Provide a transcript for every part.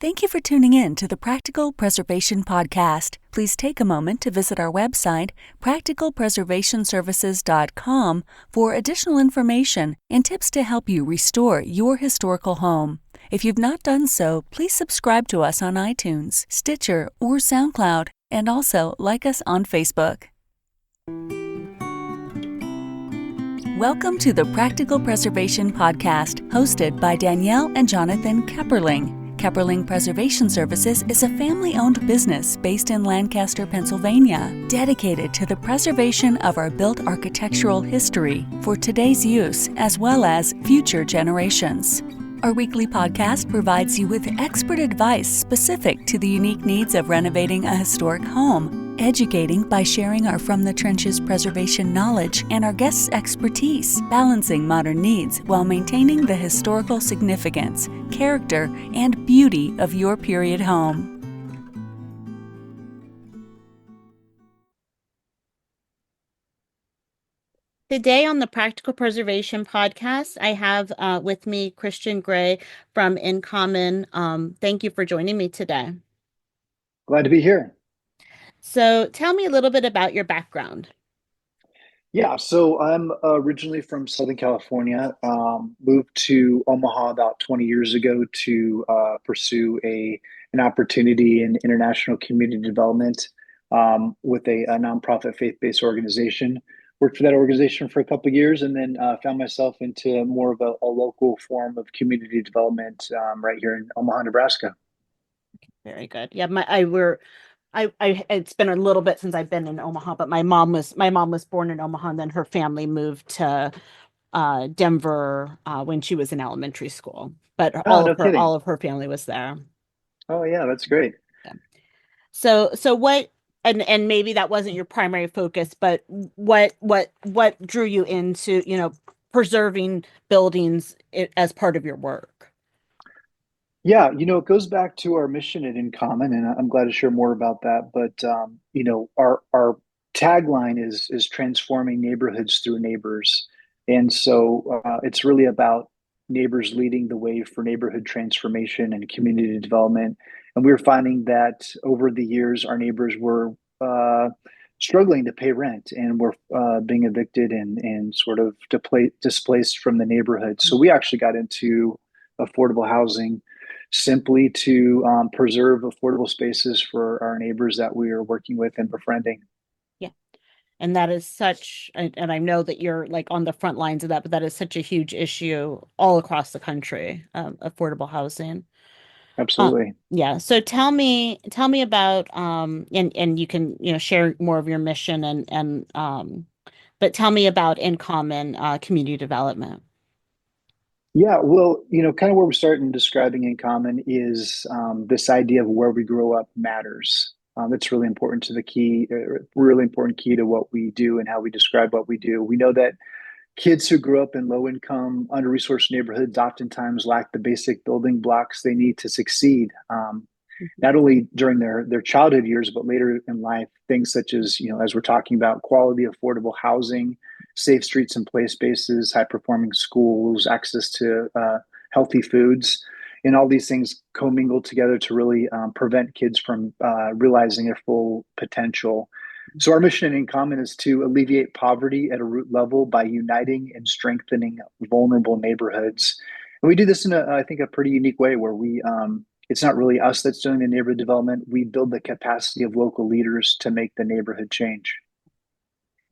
Thank you for tuning in to the Practical Preservation Podcast. Please take a moment to visit our website, practicalpreservationservices.com, for additional information and tips to help you restore your historical home. If you've not done so, please subscribe to us on iTunes, Stitcher, or SoundCloud, and also like us on Facebook. Welcome to the Practical Preservation Podcast, hosted by Danielle and Jonathan Kepperling. Kepperling Preservation Services is a family-owned business based in Lancaster, Pennsylvania, dedicated to the preservation of our built architectural history for today's use as well as future generations. Our weekly podcast provides you with expert advice specific to the unique needs of renovating a historic home, educating by sharing our From the Trenches preservation knowledge and our guests' expertise, balancing modern needs while maintaining the historical significance, character, and beauty of your period home. Today on the Practical Preservation Podcast, I have with me Christian Gray from inCOMMON. Thank you for joining me today. Glad to be here. So tell me a little bit about your background. Yeah, so I'm originally from Southern California, moved to Omaha about 20 years ago to pursue an opportunity in international community development with a nonprofit faith-based organization. Worked for that organization for a couple of years and then found myself into more of a local form of community development right here in Omaha, Nebraska. Very good. Yeah, it's been a little bit since I've been in Omaha, but my mom was born in Omaha, and then her family moved to Denver when she was in elementary school. But Oh, no kidding. all of her family was there. Oh, yeah, that's great. Yeah. So what? And maybe that wasn't your primary focus, but what drew you into, preserving buildings as part of your work? Yeah, it goes back to our mission at inCOMMON, and I'm glad to share more about that. But our tagline is transforming neighborhoods through neighbors, and so it's really about neighbors leading the way for neighborhood transformation and community development. And we were finding that over the years, our neighbors were struggling to pay rent and were being evicted and sort of displaced from the neighborhood. So we actually got into affordable housing simply to preserve affordable spaces for our neighbors that we are working with and befriending. Yeah. And that is and I know that you're like on the front lines of that, but that is such a huge issue all across the country, affordable housing. Absolutely. Yeah. So tell me about, and you can, share more of your mission but tell me about inCOMMON, community development. Yeah, well, kind of where we're starting describing inCOMMON is this idea of where we grow up matters. That's really important really important key to what we do and how we describe what we do. We know that kids who grow up in low income, under resourced neighborhoods oftentimes lack the basic building blocks they need to succeed. Not only during their childhood years, but later in life, things such as, as we're talking about quality, affordable housing, safe streets and play spaces, high performing schools, access to healthy foods, and all these things commingle together to really prevent kids from realizing their full potential. So our mission in inCOMMON is to alleviate poverty at a root level by uniting and strengthening vulnerable neighborhoods. And we do this in I think, a pretty unique way where it's not really us that's doing the neighborhood development. We build the capacity of local leaders to make the neighborhood change.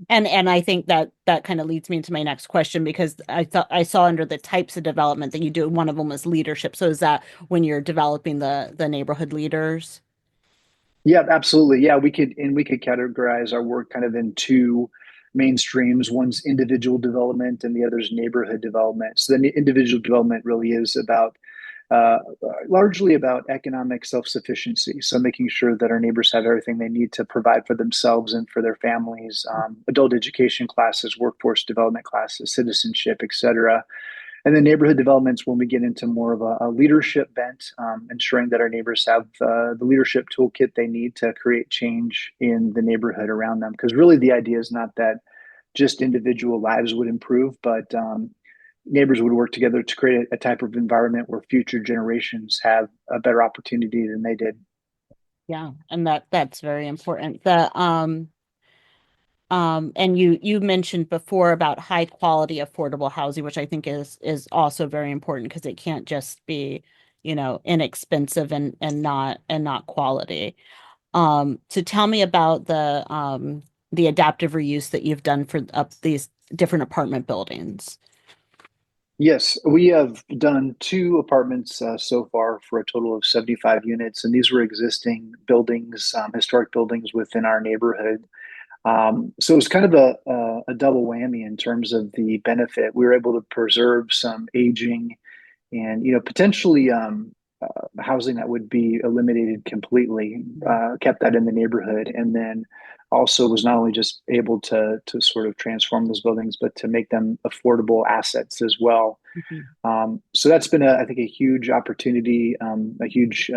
And I think that kind of leads me into my next question, because I saw under the types of development that you do, one of them was leadership. So is that when you're developing the neighborhood leaders? Yeah, absolutely. Yeah, we could categorize our work kind of in two main streams. One's individual development and the other's neighborhood development. So the individual development really is about uh, largely about economic self-sufficiency. So making sure that our neighbors have everything they need to provide for themselves and for their families, adult education classes, workforce development classes, citizenship, et cetera. And then neighborhood developments when we get into more of a leadership bent, ensuring that our neighbors have the leadership toolkit they need to create change in the neighborhood around them. Because really the idea is not that just individual lives would improve, but neighbors would work together to create a type of environment where future generations have a better opportunity than they did. Yeah, and that's very important. And you mentioned before about high quality affordable housing, which I think is also very important because it can't just be, inexpensive and not quality. So tell me about the adaptive reuse that you've done for up these different apartment buildings. Yes, we have done two apartments so far for a total of 75 units, and these were existing buildings, historic buildings within our neighborhood. So it was kind of a double whammy in terms of the benefit. We were able to preserve some aging and potentially housing that would be eliminated completely, kept that in the neighborhood, and then also was not only just able to sort of transform those buildings, but to make them affordable assets as well. Mhm. So that's been, I think, a huge opportunity, a huge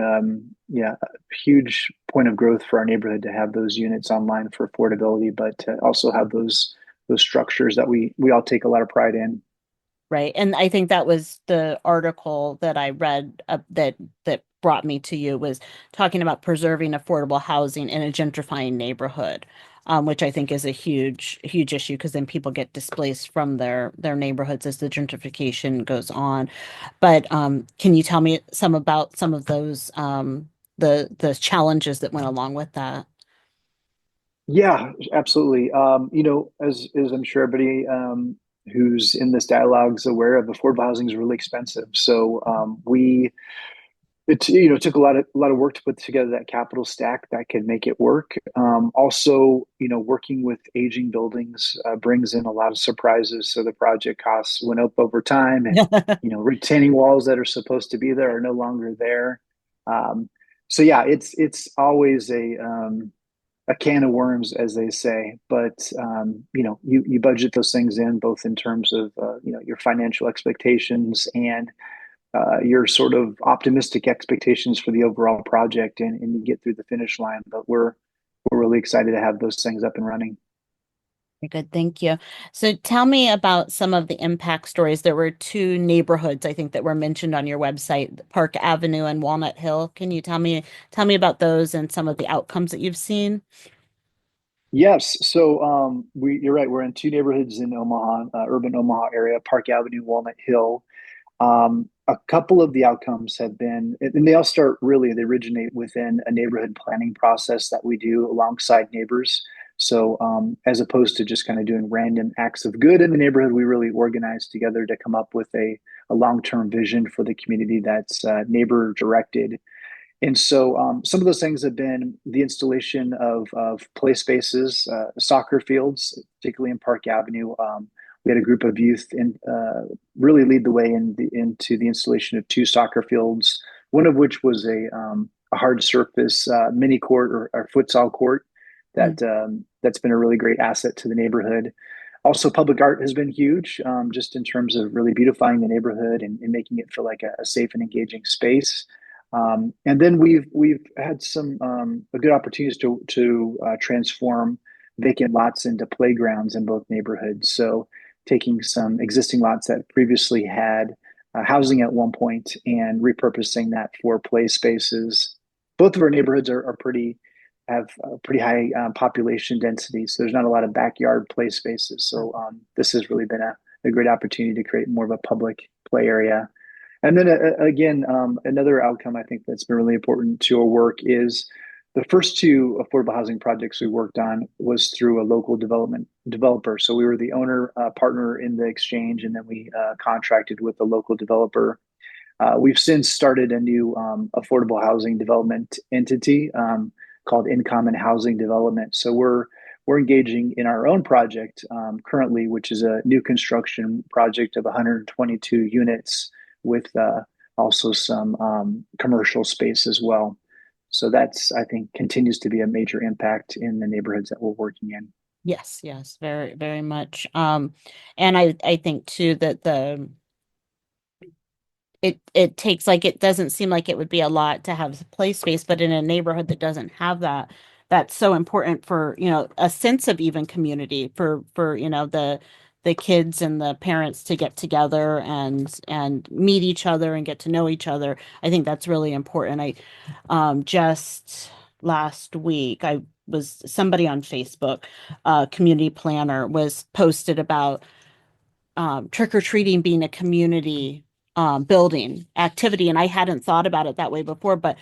point of growth for our neighborhood to have those units online for affordability, but to also have those structures that we all take a lot of pride in. Right. And I think that was the article that I read that brought me to you was talking about preserving affordable housing in a gentrifying neighborhood, which I think is a huge issue because then people get displaced from their neighborhoods as the gentrification goes on. But can you tell me some about some of those the challenges that went along with that? Yeah, absolutely. As I'm sure everybody who's in this dialogue is aware of, affordable housing is really expensive. So we it took a lot of work to put together that capital stack that could make it work. Also, working with aging buildings brings in a lot of surprises. So the project costs went up over time, and retaining walls that are supposed to be there are no longer there. Um, so yeah, it's always a can of worms, as they say. But you budget those things in both in terms of your financial expectations and your sort of optimistic expectations for the overall project, and you get through the finish line. But we're really excited to have those things up and running. Very good, thank you. So tell me about some of the impact stories. There were two neighborhoods, I think, that were mentioned on your website, Park Avenue and Walnut Hill. Can you tell me about those and some of the outcomes that you've seen? Yes, so you're right. We're in two neighborhoods in Omaha, urban Omaha area, Park Avenue, Walnut Hill. A couple of the outcomes have been, and they all start really, they originate within a neighborhood planning process that we do alongside neighbors. So, as opposed to just kind of doing random acts of good in the neighborhood, we really organize together to come up with a long-term vision for the community that's neighbor directed. And so some of those things have been the installation of play spaces, soccer fields, particularly in Park Avenue. We had a group of youth really lead the way into the installation of two soccer fields, one of which was a hard surface mini court or futsal court that's been a really great asset to the neighborhood. Also, public art has been huge, just in terms of really beautifying the neighborhood and making it feel like a safe and engaging space. And then we've had some good opportunities to transform vacant lots into playgrounds in both neighborhoods. So taking some existing lots that previously had housing at one point and repurposing that for play spaces. Both of our neighborhoods are pretty have a pretty high population density, so there's not a lot of backyard play spaces. So this has really been a great opportunity to create more of a public play area. And then again, another outcome I think that's been really important to our work is the first two affordable housing projects we worked on was through a local development developer. So we were the owner partner in the exchange, and then we contracted with a local developer. We've since started a new affordable housing development entity called inCOMMON Housing Development. So we're engaging in our own project currently, which is a new construction project of 122 units with also some commercial space as well. So that's, I think, continues to be a major impact in the neighborhoods that we're working in. Yes, yes, very, very much. And I think too that it takes like it doesn't seem like it would be a lot to have play space, but in a neighborhood that doesn't have that, that's so important for, a sense of even community for, the the kids and the parents to get together and meet each other and get to know each other. I think that's really important. I just last week I was somebody on Facebook, community planner was posted about trick-or-treating being a community building activity. And I hadn't thought about it that way before, but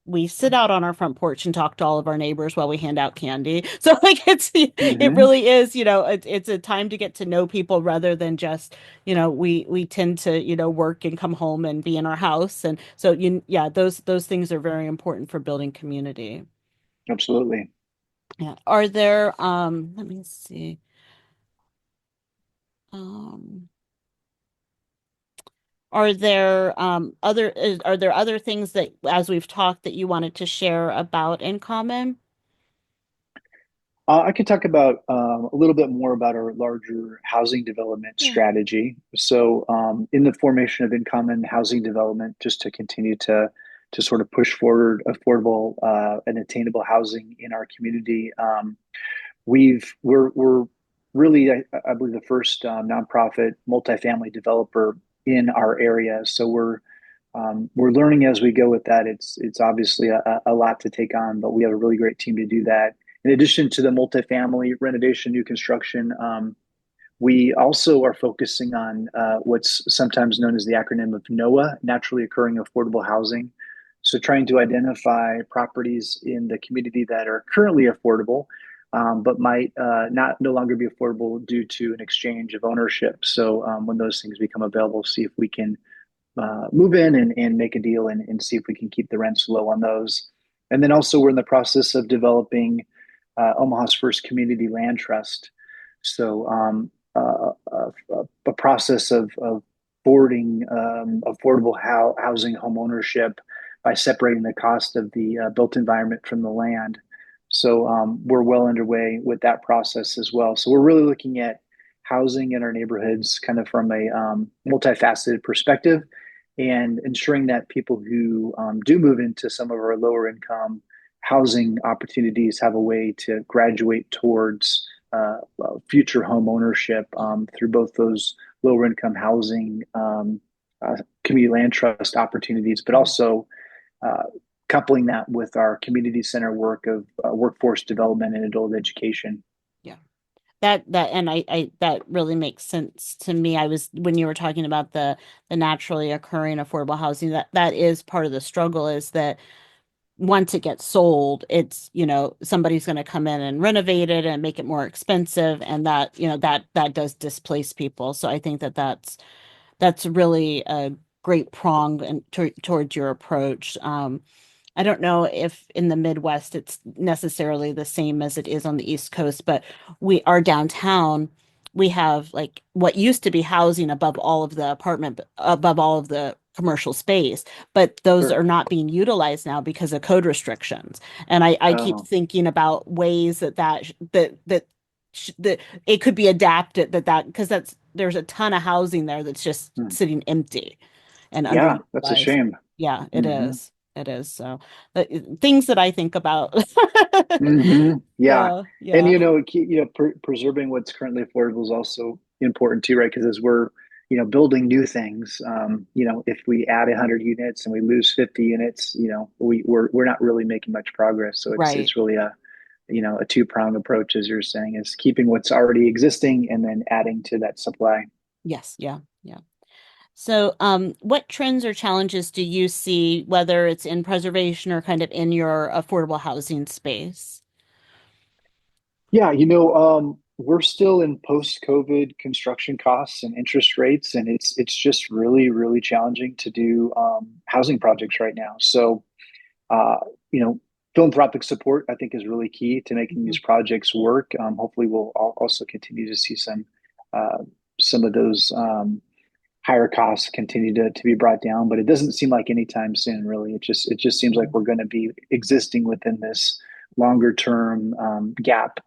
we sit out on our front porch and talk to all of our neighbors while we hand out candy. So like it Hmm. really is, it's a time to get to know people rather than just, we tend to, work and come home and be in our house. And so yeah, those things are very important for building community. Absolutely. Yeah. Are there let me see. Um are there other things that, as we've talked, that you wanted to share about inCOMMON? I could talk about a little bit more about our larger housing development Yeah. strategy. So, in the formation of inCOMMON housing development, just to continue to sort of push forward affordable and attainable housing in our community, we're really, I believe, the first nonprofit multifamily developer in our area. So we're learning as we go with that. It's obviously a lot to take on, but we have a really great team to do that. In addition to the multifamily renovation, new construction, we also are focusing on what's sometimes known as the acronym of NOAH, naturally occurring affordable housing. So, trying to identify properties in the community that are currently affordable, but might not no longer be affordable due to an exchange of ownership. So, when those things become available, see if we can move in and make a deal and see if we can keep the rents low on those. And then also, we're in the process of developing Omaha's first community land trust. So, a process of boarding affordable housing home ownership by separating the cost of the built environment from the land. So, we're well underway with that process as well. So, we're really looking at housing in our neighborhoods kind of from a multifaceted perspective and ensuring that people who do move into some of our lower income housing opportunities have a way to graduate towards future home ownership through both those lower income housing community land trust opportunities, but also uh, coupling that with our community center work of workforce development and adult education. Yeah. That and I that really makes sense to me. I was when you were talking about the naturally occurring affordable housing, that is part of the struggle, is that once it gets sold, it's, somebody's going to come in and renovate it and make it more expensive, and that, that does displace people. So I think that's really a great prong and towards your approach. I don't know if in the Midwest it's necessarily the same as it is on the East Coast, but we are downtown. We have like what used to be housing above all of the commercial space, but those Sure. are not being utilized now because of code restrictions. And I keep Oh. thinking about ways that it could be adapted, because there's a ton of housing there that's just Hmm. sitting empty and Yeah, that's a underutilized. shame. Yeah, it Hmm. is. It is. So things that I think about. Hmm. Yeah, Yeah, and yeah, preserving what's currently affordable is also important too, right? Because as we're building new things, if we add 100 units and we lose 50 units, we're not really making much progress. So right. it's really a two-pronged approach, as you're saying, is keeping what's already existing and then adding to that supply. Yes, yeah, yeah. So, what trends or challenges do you see, whether it's in preservation or kind of in your affordable housing space? Yeah, we're still in post-COVID construction costs and interest rates, and it's just really, really challenging to do housing projects right now. So, uh, you know, philanthropic support I think is really key to making Mhm. these projects work. Hopefully, we'll also continue to see uh, some of those higher costs continue to be brought down, but it doesn't seem like anytime soon, really. It just seems like we're going to be existing within this longer term gap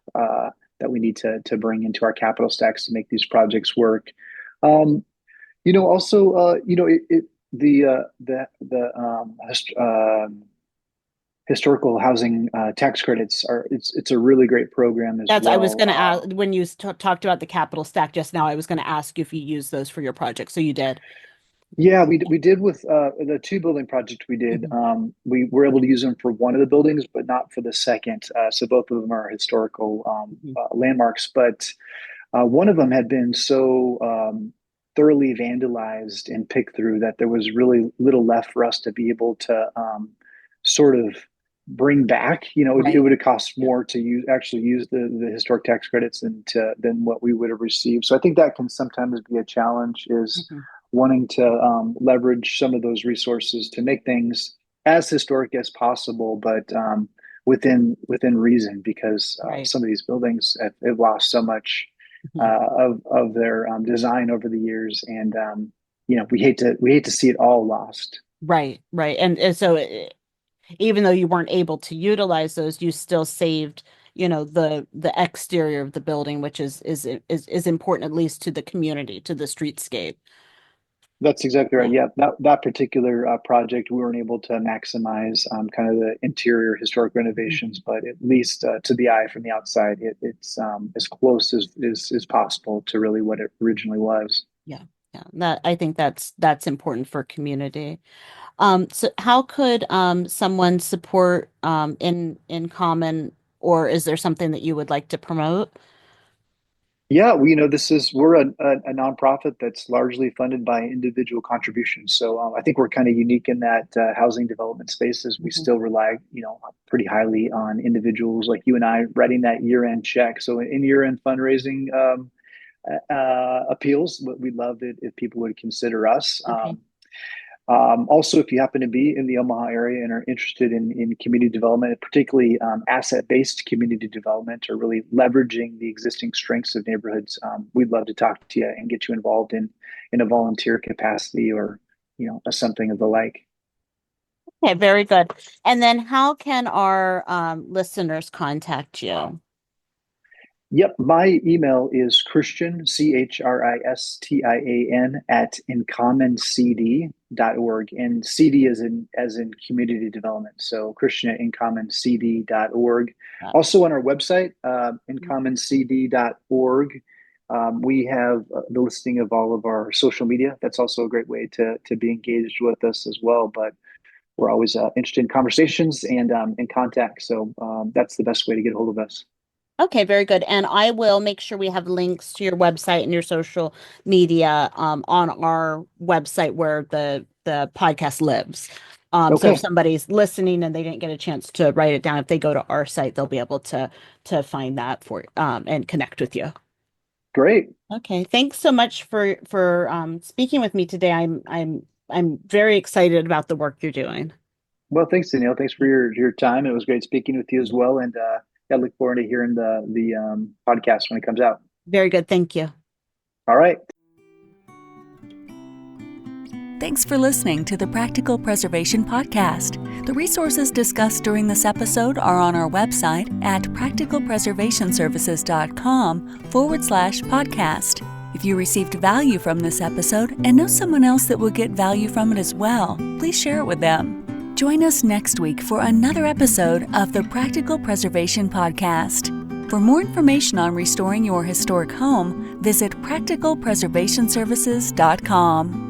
that we need to bring into our capital stacks to make these projects work. Um, also, the historical housing tax credits are it's a really great program as That's, I was well. going to ask, when you talked about the capital stack just now, I was going to ask you if you use those for your project. So you did. Yeah, we did with the two building project we did. Mhm. We were able to use them for one of the buildings, but not for the second. So both of them are historical Mhm. landmarks. But one of them had been so thoroughly vandalized and picked through that there was really little left for us to be able to sort of bring back. It Right. would have cost Yeah. more to actually use the historic tax credits than what we would have received. So I think that can sometimes be a challenge, is Mhm. wanting to leverage some of those resources to make things as historic as possible, but within reason, because Right. some of these buildings have lost so much Mhm. of their design over the years, and we hate to see it all lost. Right. Right. And so even though you weren't able to utilize those, you still saved, the exterior of the building, which is important, at least to the community, to the streetscape. That's exactly right. Yeah. Yeah, that particular project, we weren't able to maximize kind of the interior historic Mhm. renovations, but at least to the eye from the outside, it's as close as possible to really what it originally was. Yeah. Yeah. That, I think that's important for community. So how could someone support in common, or is there something that you would like to promote? Yeah, we're a nonprofit that's largely funded by individual contributions. So I think we're kind of unique in that housing development spaces. We Mhm. still rely, pretty highly on individuals like you and I writing that year-end check. So in year-end fundraising appeals, we'd love it if people would consider us. Okay. Also, if you happen to be in the Omaha area and are interested in community development, particularly asset-based community development, or really leveraging the existing strengths of neighborhoods, we'd love to talk to you and get you involved in a volunteer capacity, or something of the like. Okay, very good. And then how can our listeners contact you? Yep, my email is Christian, Christian, at incommoncd.org. And CD as in community development. So Christian at incommoncd.org. Also on our website, incommoncd.org, we have the listing of all of our social media. That's also a great way to be engaged with us as well. But we're always interested in conversations and in contact. So that's the best way to get a hold of us. Okay, very good. And I will make sure we have links to your website and your social media on our website where the podcast lives. So if Okay, somebody's listening and they didn't get a chance to write it down, if they go to our site, they'll be able to find that for and connect with you. great. Okay, thanks so much for speaking with me today. I'm very excited about the work you're doing. Well, thanks, Danielle. Thanks for your time. It was great speaking with you as well. And I look forward to hearing the podcast when it comes out. Very good. Thank you. All right. Thanks for listening to the Practical Preservation Podcast. The resources discussed during this episode are on our website at practicalpreservationservices.com/podcast. If you received value from this episode and know someone else that will get value from it as well, please share it with them. Join us next week for another episode of the Practical Preservation Podcast. For more information on restoring your historic home, visit practicalpreservationservices.com.